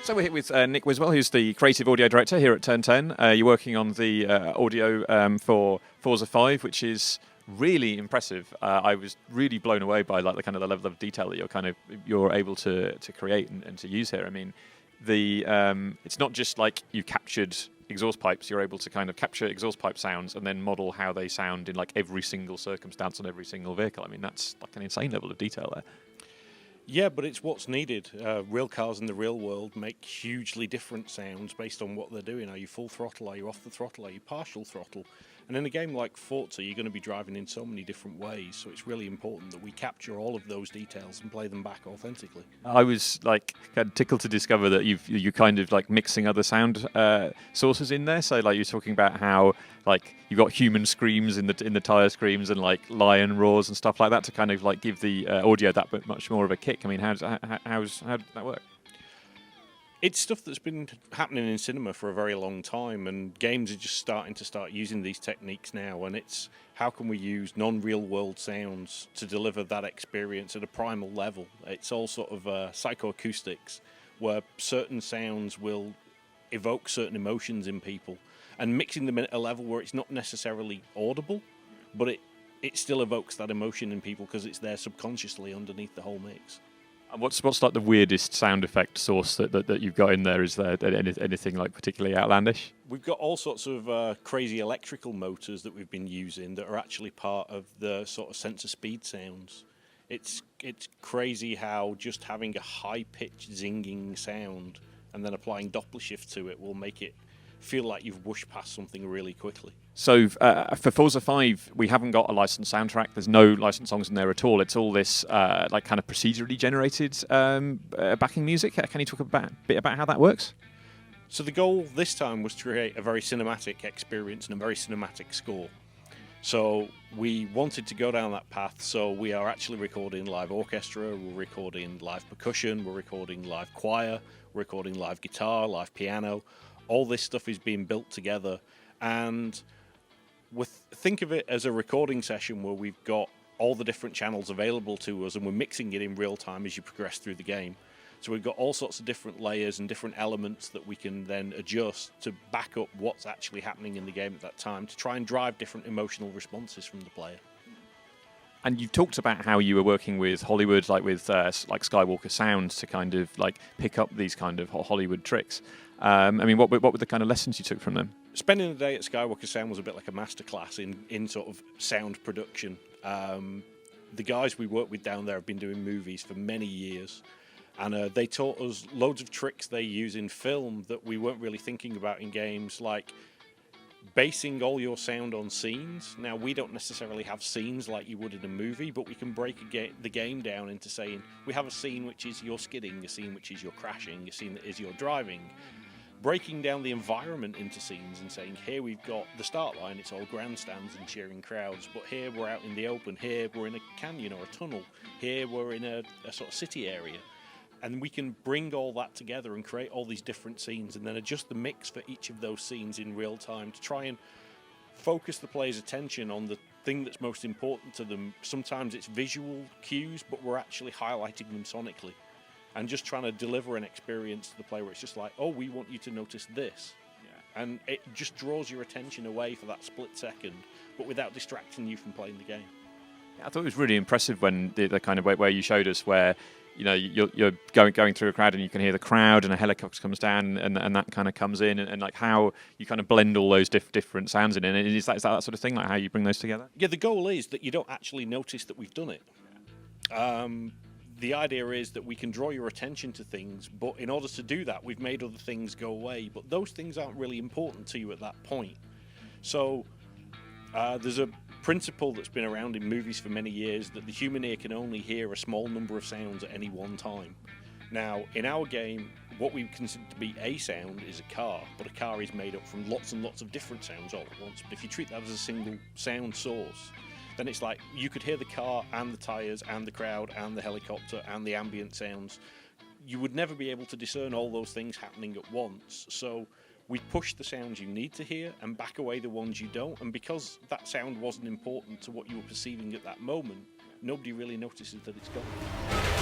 So we're here with Nick Wiswell, who's the creative audio director here at Turn 10. You're working on the audio for Forza 5, which is really impressive. I was really blown away by like the level of detail that you're able to create and to use here. I mean, it's not just like you captured exhaust pipes. You're able to kind of capture exhaust pipe sounds and then model how they sound in like every single circumstance on every single vehicle. I mean, that's like an insane level of detail there. Yeah, but it's what's needed. Real cars in the real world make hugely different sounds based on what they're doing. Are you full throttle? Are you off the throttle? Are you partial throttle? And in a game like Forza, you're going to be driving in so many different ways, so it's really important that we capture all of those details and play them back authentically. I was like kind of tickled to discover that you're kind of like mixing other sound sources in there. So like you're talking about how like you've got human screams in the tire screams and like lion roars and stuff like that to kind of like give the audio that bit much more of a kick. I mean, how did that work? It's stuff that's been happening in cinema for a very long time, and games are just starting to using these techniques now, and it's how can we use non-real world sounds to deliver that experience at a primal level. It's all sort of psychoacoustics, where certain sounds will evoke certain emotions in people, and mixing them at a level where it's not necessarily audible, but it still evokes that emotion in people because it's there subconsciously underneath the whole mix. And what's like the weirdest sound effect source that you've got in there? Is there anything like particularly outlandish? We've got all sorts of crazy electrical motors that we've been using that are actually part of the sort of sensor speed sounds. It's crazy how just having a high-pitched zinging sound and then applying Doppler shift to it will make it feel like you've whooshed past something really quickly. So for Forza 5, we haven't got a licensed soundtrack. There's no licensed songs in there at all. It's all this like kind of procedurally generated backing music. Can you talk a bit about how that works? So the goal this time was to create a very cinematic experience and a very cinematic score. So we wanted to go down that path, so we are actually recording live orchestra, we're recording live percussion, we're recording live choir, we're recording live guitar, live piano. All this stuff is being built together, and think of it as a recording session where we've got all the different channels available to us and we're mixing it in real time as you progress through the game. So we've got all sorts of different layers and different elements that we can then adjust to back up what's actually happening in the game at that time to try and drive different emotional responses from the player. And you talked about how you were working with Hollywood, like with like Skywalker Sound, to kind of like pick up these kind of Hollywood tricks. I mean, what were the kind of lessons you took from them? Spending the day at Skywalker Sound was a bit like a masterclass in sort of sound production. The guys we work with down there have been doing movies for many years, and they taught us loads of tricks they use in film that we weren't really thinking about in games, like basing all your sound on scenes. Now, we don't necessarily have scenes like you would in a movie, but we can break the game down into saying we have a scene which is you're skidding, a scene which is you're crashing, a scene that is you're driving. Breaking down the environment into scenes and saying, here we've got the start line, it's all grandstands and cheering crowds, but here we're out in the open, here we're in a canyon or a tunnel, here we're in a sort of city area. And we can bring all that together and create all these different scenes and then adjust the mix for each of those scenes in real time to try and focus the player's attention on the thing that's most important to them. Sometimes it's visual cues, but we're actually highlighting them sonically and just trying to deliver an experience to the player where it's just like, oh, we want you to notice this. Yeah. And it just draws your attention away for that split second, but without distracting you from playing the game. Yeah, I thought it was really impressive when the kind of where you showed us where, you know, you're going through a crowd and you can hear the crowd and a helicopter comes down and that kind of comes in and like how you kind of blend all those different sounds in. And is that sort of thing, like how you bring those together? Yeah, the goal is that you don't actually notice that we've done it. The idea is that we can draw your attention to things, but in order to do that, we've made other things go away. But those things aren't really important to you at that point. So there's a principle that's been around in movies for many years that the human ear can only hear a small number of sounds at any one time. Now, in our game, what we consider to be a sound is a car, but a car is made up from lots and lots of different sounds all at once. But if you treat that as a single sound source, then it's like you could hear the car and the tyres and the crowd and the helicopter and the ambient sounds. You would never be able to discern all those things happening at once. So we push the sounds you need to hear and back away the ones you don't. And because that sound wasn't important to what you were perceiving at that moment, nobody really notices that it's gone.